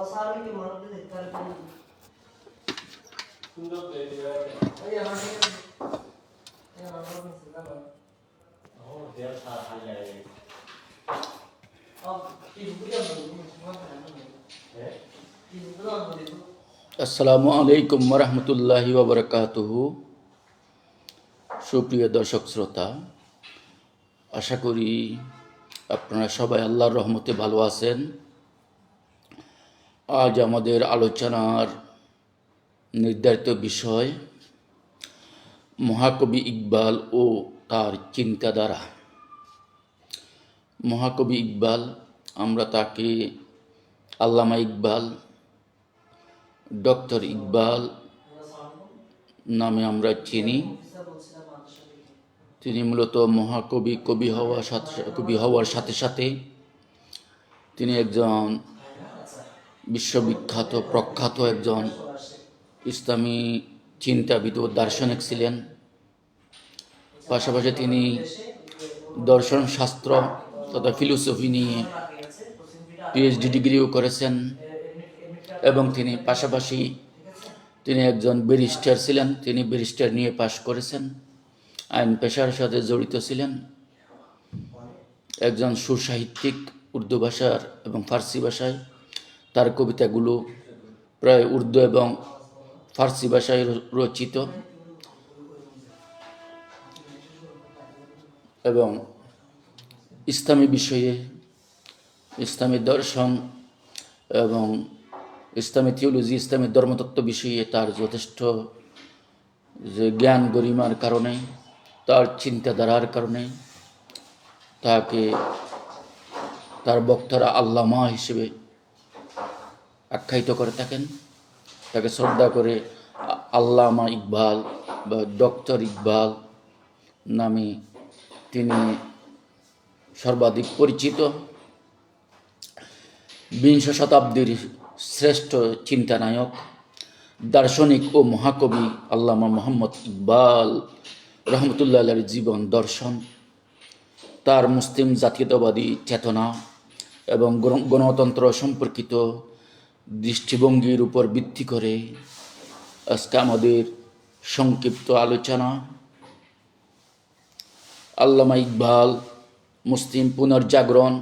আসসালামু আলাইকুম ওরহমতুল্লাহি ওয়াবারাকাতুহু। সুপ্রিয় দর্শক শ্রোতা, আশা করি আপনারা সবাই আল্লাহর রহমতে ভালো আছেন। আজ আমাদের আলোচনার নির্ধারিত বিষয় মহাকবি ইকবাল ও তার চিন্তাধারা। মহাকবি ইকবাল, আমরা তাকে আল্লামা ইকবাল, ডক্টর ইকবাল নামে আমরা চিনি। তিনি মূলত মহাকবি, কবি হওয়ার সাথে সাথে তিনি একজন বিশ্ববিখ্যাত প্রখ্যাত একজন ইসলামী চিন্তাবিদ ও দার্শনিক ছিলেন। পাশাপাশি তিনি দর্শন শাস্ত্র তথা ফিলোসফি নিয়ে পিএইচডি ডিগ্রিও করেছেন এবং তিনি পাশাপাশি তিনি একজন ব্যারিস্টার ছিলেন। তিনি ব্যারিস্টার নিয়ে পাশ করেছেন, আইন পেশার সাথে জড়িত ছিলেন। একজন সুসাহিত্যিক, উর্দু ভাষার এবং ফার্সি ভাষায় তার কবিতাগুলো প্রায় উর্দু এবং ফার্সি ভাষায় রচিত এবং ইসলামী বিষয়ে, ইসলামী দর্শন এবং ইসলামী থিওলজি, ইসলামী ধর্মতত্ত্ব বিষয়ে তার যথেষ্ট যে জ্ঞান গরিমার কারণে, তার চিন্তাধারার কারণে তাকে তার বক্তারা আল্লামা হিসেবে আখ্যায়িত করে থাকেন। তাকে শ্রদ্ধা করে আল্লামা ইকবাল বা ডক্টর ইকবাল নামে তিনি সর্বাধিক পরিচিত। বিংশ শতাব্দীর শ্রেষ্ঠ চিন্তানায়ক, দার্শনিক ও মহাকবি আল্লামা মোহাম্মদ ইকবাল রহমতুল্লাহ আলাইহির জীবন দর্শন, তার মুসলিম জাতীয়তাবাদী চেতনা এবং গণতন্ত্র সম্পর্কিত দৃষ্টিভঙ্গির উপর ভিত্তি করে আজকে আমাদের সংক্ষিপ্ত আলোচনা। আল্লামা ইকবাল মুসলিম পুনর্জাগরণ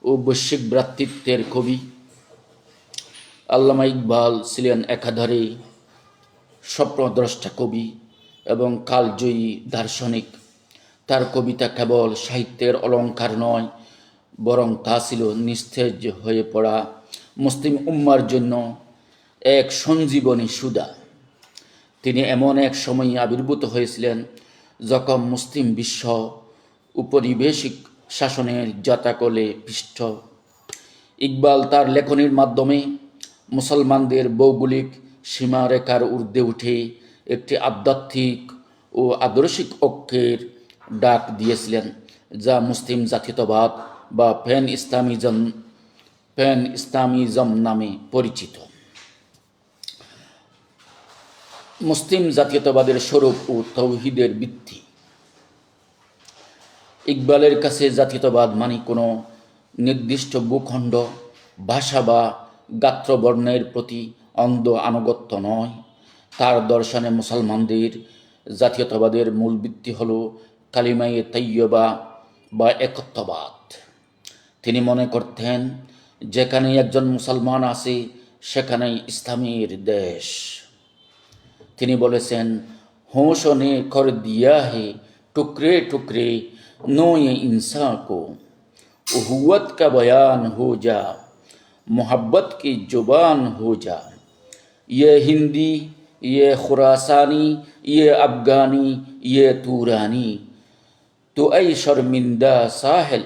ও বৈশ্বিক ভ্রাতৃত্বের কবি। আল্লামা ইকবাল ছিলেন একাধারে স্বপ্নদ্রষ্টা কবি এবং কালজয়ী দার্শনিক। তার কবিতা কেবল সাহিত্যের অলঙ্কার নয়, বরং তা ছিল নিস্তেজ হয়ে পড়া মুসলিম উম্মার জন্য এক সঞ্জীবনী সুধা। তিনি এমন এক সময়ে আবির্ভূত হয়েছিলেন যখন মুসলিম বিশ্ব উপনিবেশিক শাসনের জাতাকলে পিষ্ট। ইকবাল তার লেখনীর মাধ্যমে মুসলমানদের ভৌগোলিক সীমারেখার ঊর্ধ্বে উঠে একটি আধ্যাত্মিক ও আদর্শিক ঐক্যের ডাক দিয়েছিলেন, যা মুসলিম জাতীয়তাবাদ বা প্যান ইসলামিজম নামে পরিচিত। মুসলিম জাতীয়তাবাদের স্বরূপ ও তৌহিদের ভিত্তি। ইকবালের কাছে জাতীয়তাবাদ মানে কোনো নির্দিষ্ট ভূখণ্ড, ভাষা বা গাত্রবর্ণের প্রতি অন্ধ আনুগত্য নয়। তার দর্শনে মুসলমানদের জাতীয়তাবাদের মূল ভিত্তি হল কালিমায়ে তাইয়্যিবা বা একত্ববাদ। তিনি মনে করতেন, যেখানে একজন মুসলমান আছে সেখানেই ইসলামের দেশ। তিনি বলেছেন, হোশ নে কর দিয়া হে টুকরে টুকরে নোয়ে इंसान को उहुवत का बयान हो जा मोहब्बत की जुबान हो जा ये हिंदी ये खुरासानी ये अफगानी ये तुरानी तो ऐ शर्मिंदा साहिल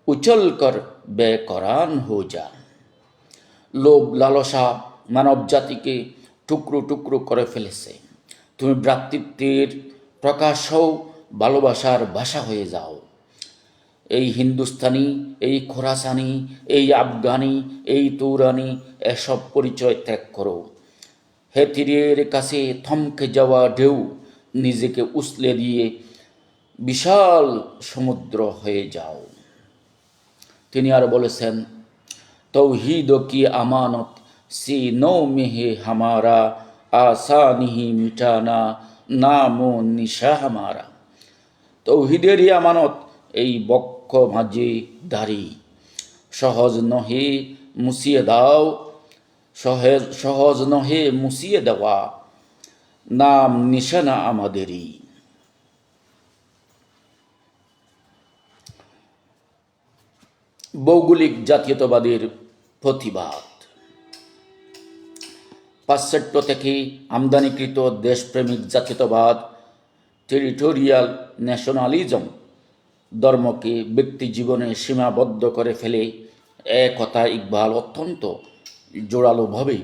उछल कर बेकरान हो जा। লোভ লালসা মানব জাতিকে টুকরো টুকরো করে ফেলেছে। তুমি ভ্রাতৃত্বের প্রকাশ হও, ভালোবাসার ভাষা হয়ে যাও। এই হিন্দুস্তানি, এই খোরাসানি, এই আফগানি, এই তুরানি, এসব পরিচয় ত্যাগ করো। হে তীরের কাছে থমকে যাওয়া ঢেউ, নিজেকে উছলে দিয়ে বিশাল সমুদ্র হয়ে যাও। তিনি আর বলেছেন, तौहीद की अमानत सीनों में है हमारा आशा नहीं मिटाना নামো নিশা হামারা। তৌহিদেরই আমানত এই বক্ষ মাঝে দাড়ি, সহজ নহে মুছিয়ে দাও, সহজ নহে মুছিয়ে দেওয়া, নাম নিশানা আমাদেরই। ভৌগোলিক জাতীয়তাবাদের প্রতিবাদ। পাশ্চাত্য থেকে আমদানিকৃত দেশপ্রেমিক জাতীয়তাবাদ, টেরিটোরিয়াল ন্যাশনালিজম ধর্মকে ব্যক্তি জীবনে সীমাবদ্ধ করে ফেলে, কথা ইকবাল অত্যন্ত জোরালোভাবে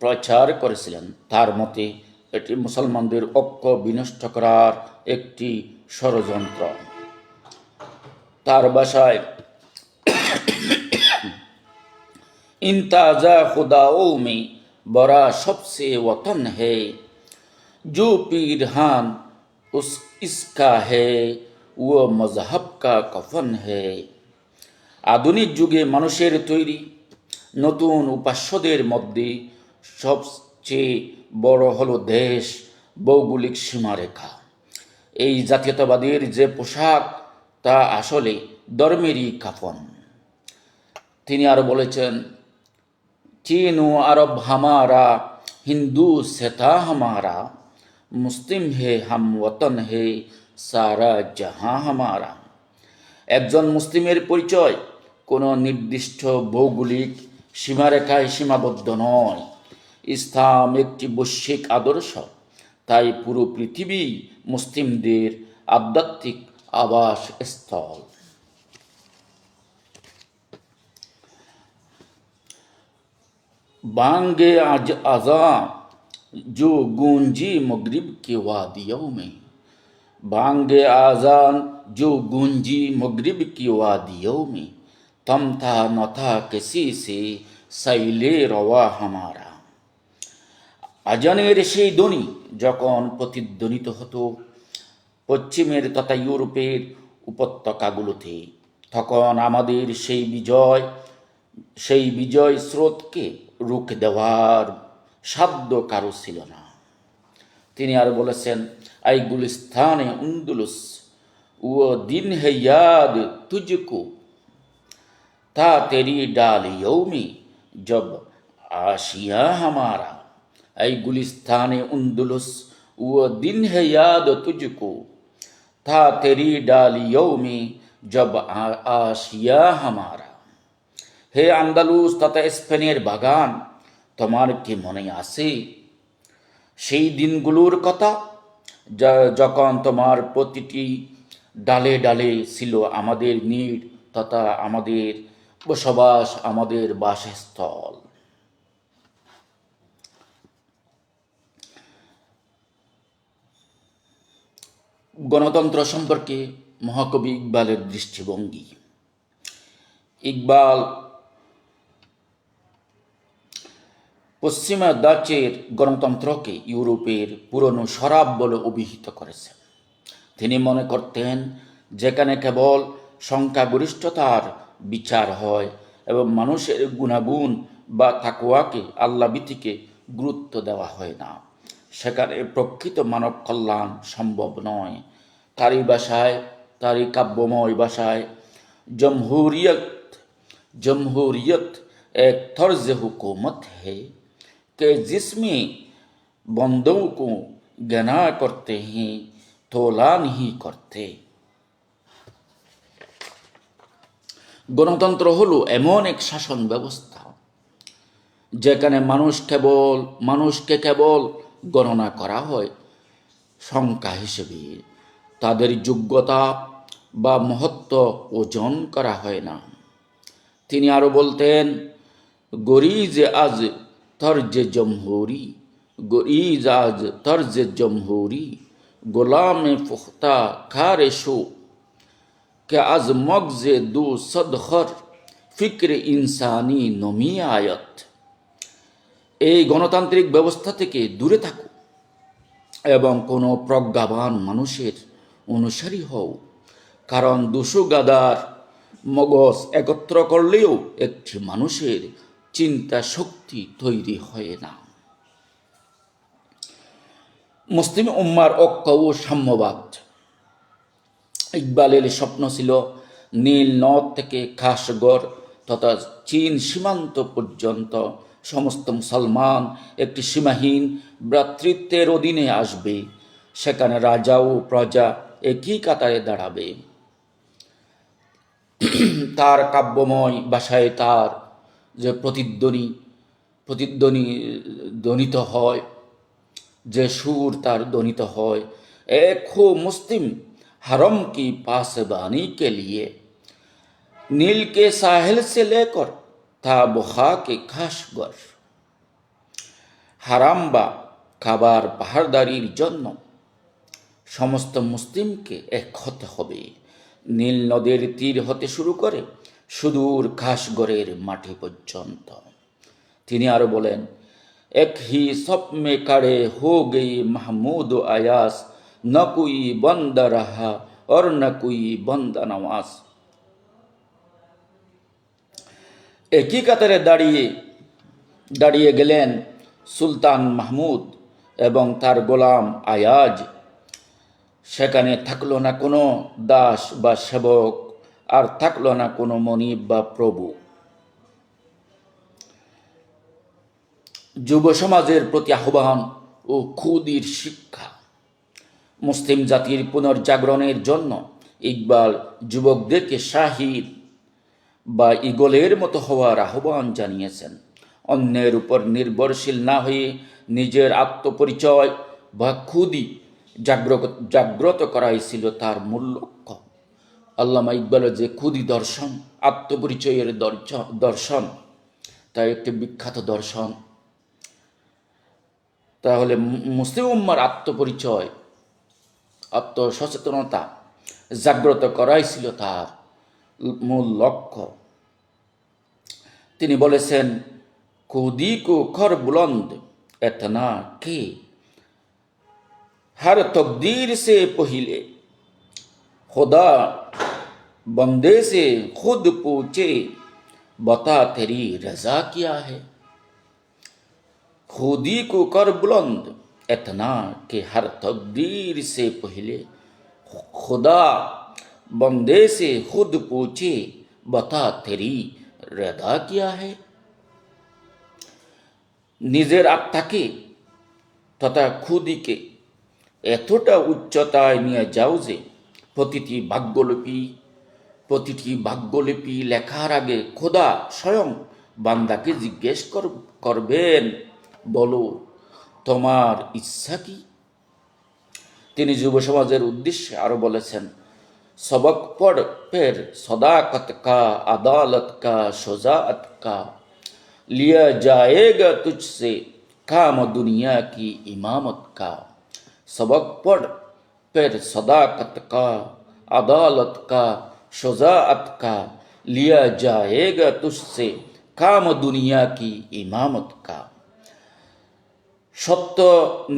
প্রচার করেছিলেন। তার মতে এটি মুসলমানদের ঐক্য বিনষ্ট করার একটি ষড়যন্ত্র। তার ভাষায়, इंताजा खुदाओं में बड़ा सबसे वतन है, जो पीरहान उस इसका है वो मजहब का कफन है। আধুনিক যুগে মানুষের তৈরি নতুন উপাস্যদের মধ্যে সবচেয়ে বড় হলো দেশ, ভৌগোলিক সীমারেখা। এই জাতীয়তাবাদের যে পোশাক তা আসলে ধর্মেরই কাফন। তিনি আরো বলেছেন, चीन अरब हमारा, हिंदू सेता हमारा, मुस्लिम है हम वतन है सारा जहां हमारा। একজন মুসলিমের পরিচয় কোনো নির্দিষ্ট ভৌগোলিক সীমারেখায় সীমাবদ্ধ নয়। ইসলাম একটি বৈশ্বিক আদর্শ, তাই পুরো পৃথিবী মুসলিমদের আধ্যাত্মিক আবাসস্থল। बांगे आज अज़ा जो गूंजी मगरिब के वादियों में, बांगे आज़ान जो गूंजी मगरिब की वादियों में, तम था न था किसी से सैले रवा हमारा। আজানের সেই ধ্বনি যখন প্রতিধ্বনিত হতো পশ্চিমের তথা ইউরোপের উপত্যকাগুলোতে, তখন আমাদের সেই বিজয় স্রোতকে রুখে দেওয়ার সাধ্য কারো ছিল না। তিনি আর বলেছেন, আই গুলিস্তানে উন্দুলুস ও দিন হে ইয়াদ তুঝকো, তা তেরি ডালিयों में जब आशिया हमारा। आई गुलिस्ताने उन्दुलुस वो दिन है याद तुझको, था तेरी डालियों में जब आशिया हमारा। হে আন্দালুস তথা স্পেনের বাগান, তোমার কি মনে আছে সেই দিনগুলোর কথা যখন তোমার প্রতিটি ডালে ডালে ছিল আমাদের নীড় তথা আমাদের বসবাস, আমাদের বাসস্থল। গণতন্ত্র সম্পর্কে মহাকবি ইকবালের দৃষ্টিভঙ্গি। ইকবাল পশ্চিমা দাচের গণতন্ত্রকে ইউরোপের পুরনো শরাব বলে অভিহিত করেছেন। তিনি মনে করতেন, যেখানে কেবল সংখ্যাগরিষ্ঠতার বিচার হয় এবং মানুষের গুণাগুণ বা তাকওয়াকে আল্লাহভীতিকে গুরুত্ব দেওয়া হয় না, সেখানে প্রকৃত মানব কল্যাণ সম্ভব নয়। তারই কাব্যময় ভাষায়, जमहूरियत एक तर्ज हुकूमत है कि जिसमें बंदों को गना करते हैं तोला नहीं करते। গণতন্ত্র হলো এমন এক শাসন ব্যবস্থা যেখানে মানুষকে কেবল গণনা করা হয় সংখ্যা হিসেবে, তাদের যোগ্যতা বা মহত্ব ওজন করা হয় না। তিনি আরো বলতেন, গরিজ আজ তর্জে জমহুরি গোলামে পুখতা খারে শো কে আজ মগজে দু সদখর ফিক্রে ইনসানি নমি আয়ত। এই গণতান্ত্রিক ব্যবস্থা থেকে দূরে থাকো এবং কোনো প্রজ্ঞাবান মানুষের অনুসারী হও, কারণ 200 গাদার মগজ একত্র করলেও একটি মানুষের চিন্তা শক্তি তৈরি হয় না। মুসলিম উম্মার ঐক্য ও সাম্যবাদ। ইকবালের স্বপ্ন ছিল নীল নদ থেকে খাসগড় তথা চীন সীমান্ত পর্যন্ত সমস্ত মুসলমান একটি সীমাহীন ভ্রাতৃত্বের অধীনে আসবে, সেখানে রাজা ও প্রজা একই কাতারে দাঁড়াবে। তার কাব্যময় ভাষায় তার যে প্রতিধ্বনি ধ্বনিত হয়, যে সুর তার ধ্বনিত হয়, এক হো মুসলিম हरम की पासबानी के लिए नील के साहिल से लेकर था बुखा के खासगर। হারাম বা খাবার পাহাড়দারির জন্য সমস্ত মুসলিমকে এক হতে হবে, নীল নদের তীর হতে শুরু করে সুদূর খাসগড়ের মাটি পর্যন্ত। তিনি আরো বলেন, এক হি সব মে কাড়ে হো গই মাহমুদ আয়াস, न कोई बंदा रहा और न कोई बंदा नवाज। একই কাতারে দাঁড়িয়ে গেলেন সুলতান মাহমুদ এবং তার গোলাম আয়াজ। সেখানে থাকলো না কোনো দাস বা সেবক, আর থাকলো না কোনো মনিব বা প্রভু। যুব সমাজের প্রতি আহ্বান ও খুদির শিক্ষা। মুসলিম জাতির পুনর্জাগরণের জন্য ইকবাল যুবকদেরকে শাহিদ বা ইগলের মতো হওয়ার আহ্বান জানিয়েছেন। অন্যের উপর নির্ভরশীল না হয়ে নিজের আত্মপরিচয় বা খুদি জাগ্রত করাই ছিল তার মূল লক্ষ্য। আল্লামা ইকবালের যে খুদি দর্শন, আত্মপরিচয়ের দর্শন, তা একটি বিখ্যাত দর্শন। তাহলে মুসলিম উম্মার আত্মপরিচয়, আত্মসচেতনতা জাগ্রত করাই ছিল তার মূল লক্ষ্য। তিনি বলেছেন, খুদি কো খর বুলন্দ এতনা কে हर तकदीर से पहले खुदा बंदे से खुद पूछे बता तेरी रजा क्या है। खुदी को कर बुलंद इतना कि हर तकदीर से पहले खुदा बंदे से खुद पूछे बता तेरी रजा क्या है। নিজের আত্মাকে তথা খুদিকে এতটা উচ্চতায় নিয়ে যাও যে প্রতিটি ভাগ্যলিপি লেখার আগে খোদা স্বয়ং বান্দাকে জিজ্ঞেস করবেন, বলো তোমার ইচ্ছা কি। তিনি যুব সমাজের উদ্দেশ্যে আরো বলেছেন, सबक पढ़ फिर सदाकत का अदालत का शुजाअत का लिया जाएगा तुझसे काम दुनिया की इमामत का। सबक पढ़ फिर सदाकत का अदालत का शुजाअत का लिया जाएगा तुझसे काम दुनिया की इमामत का। সত্য,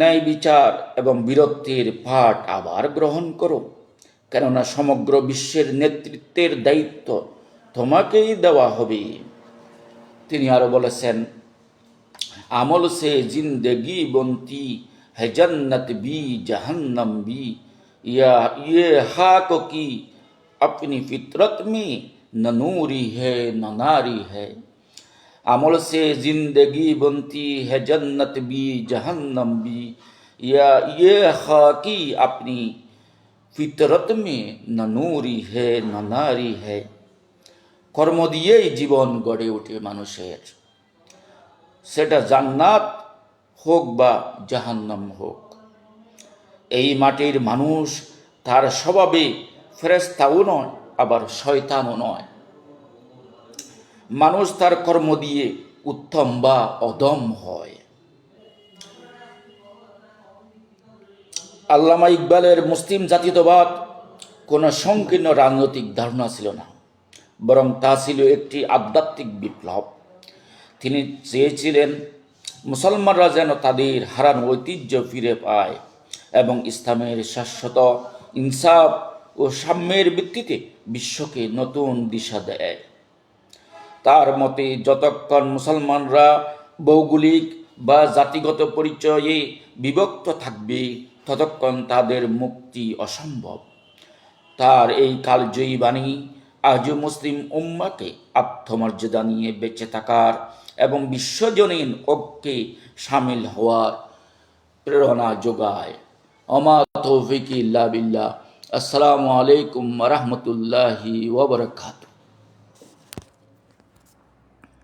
ন্যায় বিচার এবং বীরত্বের পাঠ আবার গ্রহণ করো, কেননা সমগ্র বিশ্বের নেতৃত্বের দায়িত্ব তোমাকেই দেওয়া হবে। তিনি আরো বলেছেন, আমল সে জিন্দেগি বনতি है जन्नत भी जहन्नम भी, या ये हाक की अपनी फितरत में न नूरी है न नारी है। अमल से जिंदगी बनती है जन्नत भी जहन्नम भी, या ये खाकी अपनी फितरत में न नूरी है न नारी है। কর্ম দিয়েই জীবন গড়ে ওঠে মানুষের, সেটা জান্নাত হোক বা জাহান্নাম হোক। এই মাটির মানুষ তার স্বভাবে ফেরেশতাও নয়, আবার শয়তানও নয়। মানুষ তার কর্ম দিয়ে উত্তম বা অদম হয়। আল্লামা ইকবালের মুসলিম জাতীয়তাবাদ কোনো সংকীর্ণ রাজনৈতিক ধারণা ছিল না, বরং তা ছিল একটি আধ্যাত্মিক বিপ্লব। তিনি চেয়েছিলেন মুসলমানরা যেন তাদের হারানো ঐতিহ্য ফিরে পায় এবং ইসলামের শাশ্বত ইনসাফ ও সাম্যের ভিত্তিতে বিশ্বকে নতুন দিশা দেয়। তার মতে যতক্ষণ মুসলমানরা ভৌগোলিক বা জাতিগত পরিচয়ে বিভক্ত থাকবে ততক্ষণ তাদের মুক্তি অসম্ভব। তার এই কালজয়ী বাণী আজও মুসলিম উম্মাকে আত্মমর্যাদা নিয়ে বেঁচে থাকার এবং বিশ্বজনীন ঐক্যে সামিল হওয়ার প্রেরণা যোগায়। অমা তৌফিক ইল্লা বিল্লাহ। আসসালামু আলাইকুম ওয়া রাহমাতুল্লাহি ওয়া বারাকাতুহু।